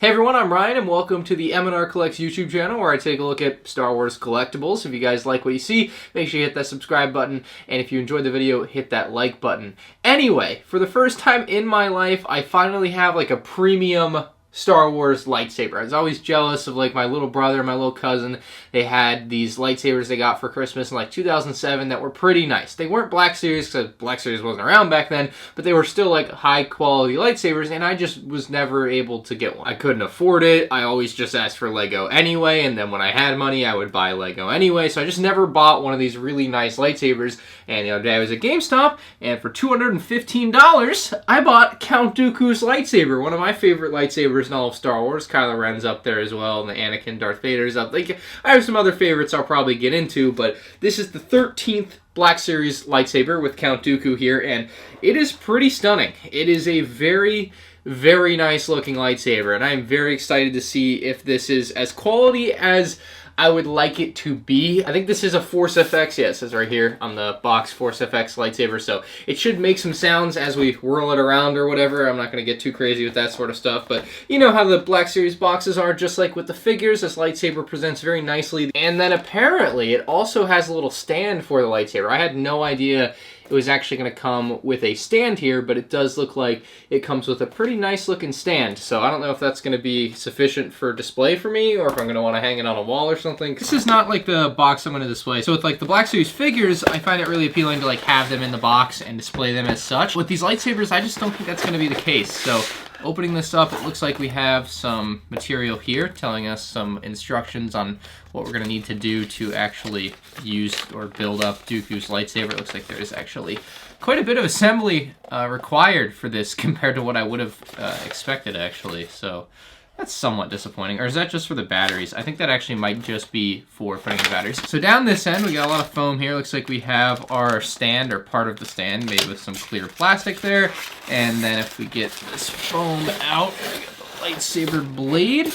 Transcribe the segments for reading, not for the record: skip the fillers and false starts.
Hey everyone, I'm Ryan and welcome to the MandR Collects YouTube channel where I take a look at Star Wars collectibles. If you guys like what you see, make sure you hit that subscribe button, and if you enjoyed the video, hit that like button. Anyway, for the first time in my life, I finally have like a premium Star Wars lightsaber. I was always jealous of like my little brother and my little cousin. They had these lightsabers they got for Christmas in like 2007 that were pretty nice. They weren't Black Series because Black Series wasn't around back then, but they were still like high quality lightsabers, and I just was never able to get one. I couldn't afford it. I always just asked for Lego anyway, and then when I had money I would buy Lego anyway, so I just never bought one of these really nice lightsabers. And the other day I was at GameStop, and for $215 I bought Count Dooku's lightsaber, one of my favorite lightsabers in all of Star Wars. Kylo Ren's up there as well, and the Anakin Darth Vader's up. Like, I have some other favorites I'll probably get into, but this is the 13th Black Series lightsaber with Count Dooku here, and it is pretty stunning. It is a very, very nice looking lightsaber, and I am very excited to see if this is as quality as I would like it to be. I think this is a Force FX. Yeah, it says right here on the box, Force FX lightsaber, so it should make some sounds as we whirl it around or whatever. I'm not going to get too crazy with that sort of stuff, but you know how the Black Series boxes are, just like with the figures. This lightsaber presents very nicely, and then apparently it also has a little stand for the lightsaber. I had no idea it was actually going to come with a stand here, but it does look like it comes with a pretty nice looking stand. So I don't know if that's going to be sufficient for display for me, or if I'm going to want to hang it on a wall or something. This is not like the box I'm going to display. So with like the Black Series figures, I find it really appealing to like have them in the box and display them as such. With these lightsabers, I just don't think that's going to be the case. So opening this up, it looks like we have some material here telling us some instructions on what we're going to need to do to actually use or build up Dooku's lightsaber. It looks like there is actually quite a bit of assembly required for this compared to what I would have expected, actually. So that's somewhat disappointing. Or is that just for the batteries? I think that actually might just be for putting in the batteries. So down this end, we got a lot of foam here. Looks like we have our stand, or part of the stand, made with some clear plastic there. And then if we get this foam out, we got the lightsaber blade.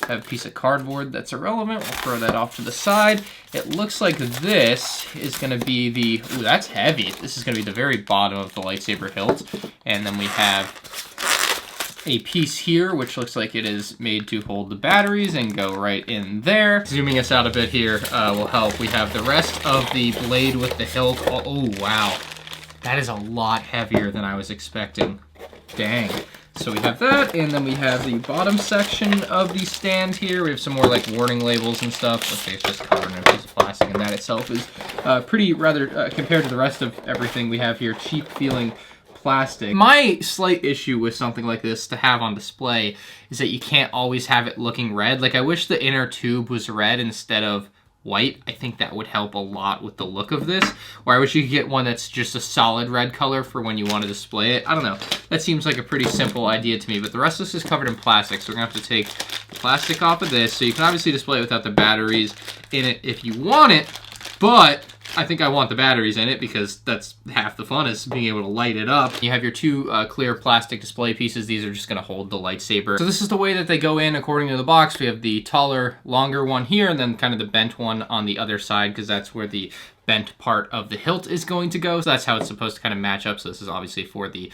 I have a piece of cardboard that's irrelevant. We'll throw that off to the side. It looks like this is going to be the... Ooh, that's heavy. This is going to be the very bottom of the lightsaber hilt. And then we have a piece here, which looks like it is made to hold the batteries and go right in there. Zooming us out a bit here will help. We have the rest of the blade with the hilt. Oh, wow. That is a lot heavier than I was expecting. Dang. So we have that, and then we have the bottom section of the stand here. We have some more like warning labels and stuff. Looks like it's just covered in a piece of plastic, and that itself is pretty rather, compared to the rest of everything we have here, cheap feeling plastic. My slight issue with something like this to have on display is that you can't always have it looking red. Like, I wish the inner tube was red instead of white. I think that would help a lot with the look of this. Or I wish you could get one that's just a solid red color for when you want to display it. I don't know. That seems like a pretty simple idea to me, but the rest of this is covered in plastic, so we're going to have to take the plastic off of this. So you can obviously display it without the batteries in it if you want it, but I think I want the batteries in it because that's half the fun, is being able to light it up. You have your two clear plastic display pieces. These are just going to hold the lightsaber. So this is the way that they go in according to the box. We have the taller, longer one here, and then kind of the bent one on the other side, because that's where the bent part of the hilt is going to go. So that's how it's supposed to kind of match up. So this is obviously for the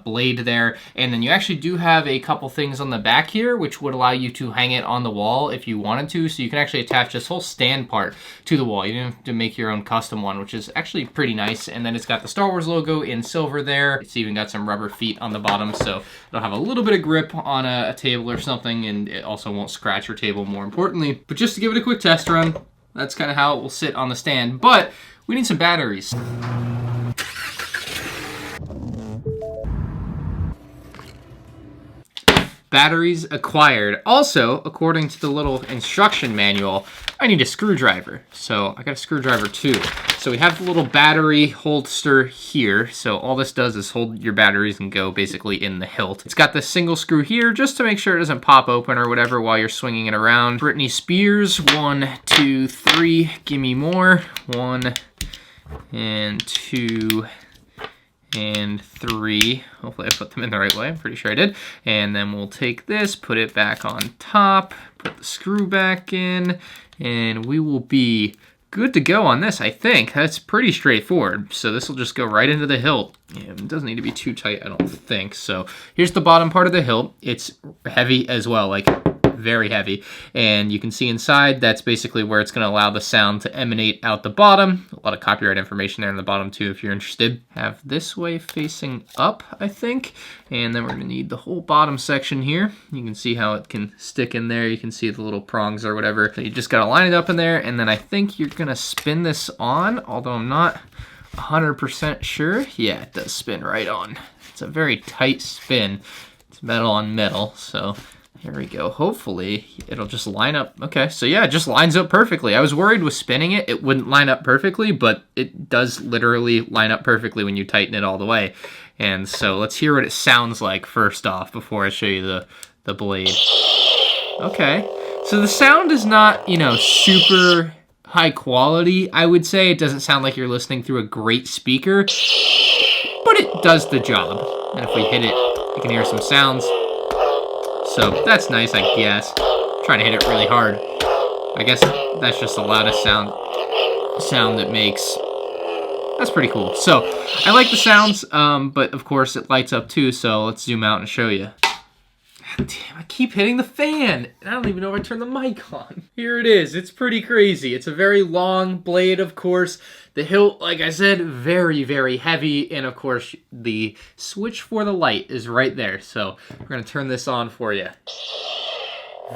blade there. And then you actually do have a couple things on the back here, which would allow you to hang it on the wall if you wanted to. So you can actually attach this whole stand part to the wall. You don't have to make your own custom one, which is actually pretty nice. And then it's got the Star Wars logo in silver there. It's even got some rubber feet on the bottom, so it'll have a little bit of grip on a table or something, and it also won't scratch your table, more importantly. But just to give it a quick test run, that's kind of how it will sit on the stand, but we need some batteries. Batteries acquired. Also, according to the little instruction manual, I need a screwdriver. So I got a screwdriver too. So we have the little battery holster here. So all this does is hold your batteries and go basically in the hilt. It's got this single screw here just to make sure it doesn't pop open or whatever while you're swinging it around. Britney Spears, 1, 2, 3, gimme more. 1 and 2 and 3. Hopefully I put them in the right way. I'm pretty sure I did. And then we'll take this, put it back on top, put the screw back in, and we will be good to go on this, I think. That's pretty straightforward. So this will just go right into the hilt. It doesn't need to be too tight, I don't think. So here's the bottom part of the hilt. It's heavy as well, like very heavy. And you can see inside, that's basically where it's going to allow the sound to emanate out the bottom. A lot of copyright information there in the bottom too, if you're interested. Have this way facing up, I think. And then we're going to need the whole bottom section here. You can see how it can stick in there. You can see the little prongs or whatever. So you just got to line it up in there. And then I think you're going to spin this on, although I'm not 100% sure. Yeah, it does spin right on. It's a very tight spin. It's metal on metal, so here we go. Hopefully it'll just line up. Okay, so yeah, it just lines up perfectly. I was worried with spinning it, it wouldn't line up perfectly, but it does literally line up perfectly when you tighten it all the way. And so let's hear what it sounds like first off before I show you the blade. Okay, so the sound is not, you know, super high quality, I would say. It doesn't sound like you're listening through a great speaker, but it does the job. And if we hit it, you can hear some sounds. So that's nice, I guess. I'm trying to hit it really hard. I guess that's just the loudest sound it makes. That's pretty cool. So I like the sounds, but of course it lights up too, so let's zoom out and show you. Damn, I keep hitting the fan. And I don't even know if I turned the mic on. Here it is. It's pretty crazy. It's a very long blade, of course. The hilt, like I said, very, very heavy. And of course, the switch for the light is right there. So we're going to turn this on for you.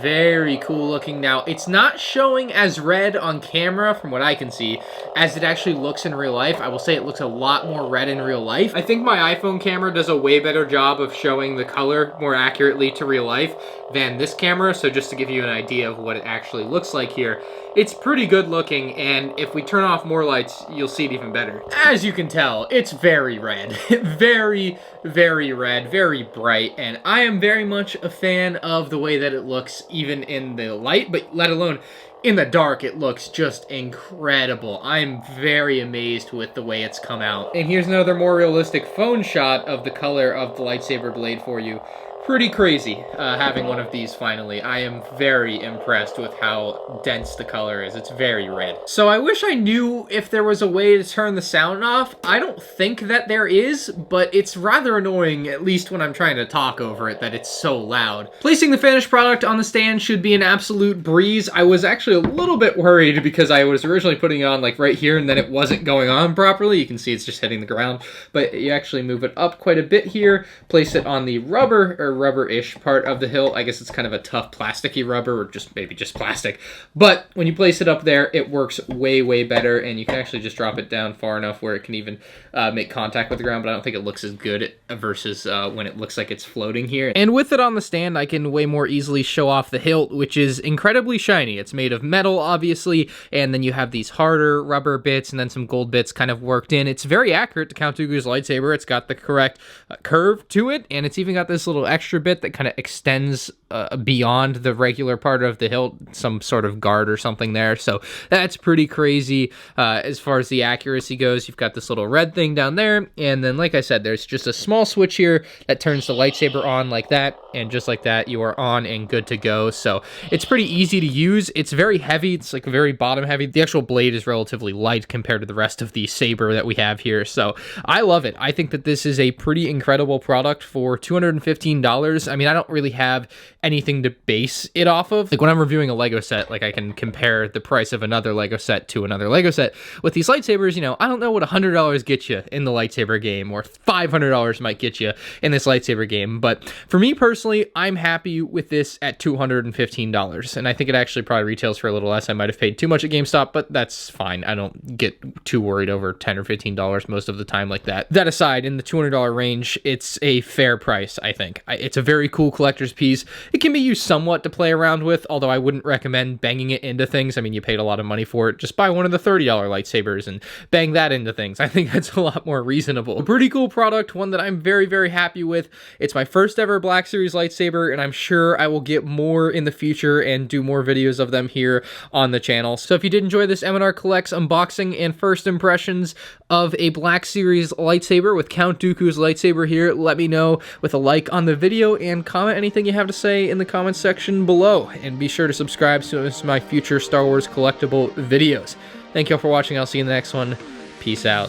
Very cool looking. Now, it's not showing as red on camera, from what I can see, as it actually looks in real life. I will say it looks a lot more red in real life. I think my iPhone camera does a way better job of showing the color more accurately to real life than this camera, so just to give you an idea of what it actually looks like here, it's pretty good looking, and if we turn off more lights, you'll see it even better. As you can tell, it's very red. Very, very red, very bright, and I am very much a fan of the way that it looks even in the light, but let alone in the dark, it looks just incredible. I'm very amazed with the way it's come out. And here's another more realistic phone shot of the color of the lightsaber blade for you. Pretty crazy having one of these finally. I am very impressed with how dense the color is. It's very red. So I wish I knew if there was a way to turn the sound off. I don't think that there is, but it's rather annoying, at least when I'm trying to talk over it, that it's so loud. Placing the finished product on the stand should be an absolute breeze. I was actually a little bit worried because I was originally putting it on like right here and then it wasn't going on properly. You can see it's just hitting the ground, but you actually move it up quite a bit here, place it on the rubber or rubber-ish part of the hilt. I guess it's kind of a tough plasticky rubber, or just maybe just plastic. But when you place it up there, it works way, way better, and you can actually just drop it down far enough where it can even make contact with the ground, but I don't think it looks as good versus when it looks like it's floating here. And with it on the stand, I can way more easily show off the hilt, which is incredibly shiny. It's made of metal, obviously, and then you have these harder rubber bits and then some gold bits kind of worked in. It's very accurate to Count Dooku's lightsaber. It's got the correct curve to it, and it's even got this little extra bit that kind of extends beyond the regular part of the hilt, some sort of guard or something there. So that's pretty crazy. As far as the accuracy goes, you've got this little red thing down there, and then like I said, there's just a small switch here that turns the lightsaber on like that, and just like that, you are on and good to go. So it's pretty easy to use. It's very heavy. It's like very bottom heavy. The actual blade is relatively light compared to the rest of the saber that we have here. So I love it. I think that this is a pretty incredible product for $215. I mean, I don't really have anything to base it off of. Like when I'm reviewing a Lego set, like I can compare the price of another Lego set to another Lego set. With these lightsabers, you know, I don't know what $100 gets you in the lightsaber game, or $500 might get you in this lightsaber game. But for me personally, I'm happy with this at $215. And I think it actually probably retails for a little less. I might have paid too much at GameStop, but that's fine. I don't get too worried over $10 or $15 most of the time like that. That aside, in the $200 range, it's a fair price, I think. It's a very cool collector's piece. It can be used somewhat to play around with, although I wouldn't recommend banging it into things. I mean, you paid a lot of money for it. Just buy one of the $30 lightsabers and bang that into things. I think that's a lot more reasonable. A pretty cool product, one that I'm very, very happy with. It's my first ever Black Series lightsaber, and I'm sure I will get more in the future and do more videos of them here on the channel. So if you did enjoy this MandR Collects unboxing and first impressions of a Black Series lightsaber with Count Dooku's lightsaber here, let me know with a like on the video and comment anything you have to say in the comments section below. And be sure to subscribe to my future Star Wars collectible videos. Thank you all for watching. I'll see you in the next one. Peace out.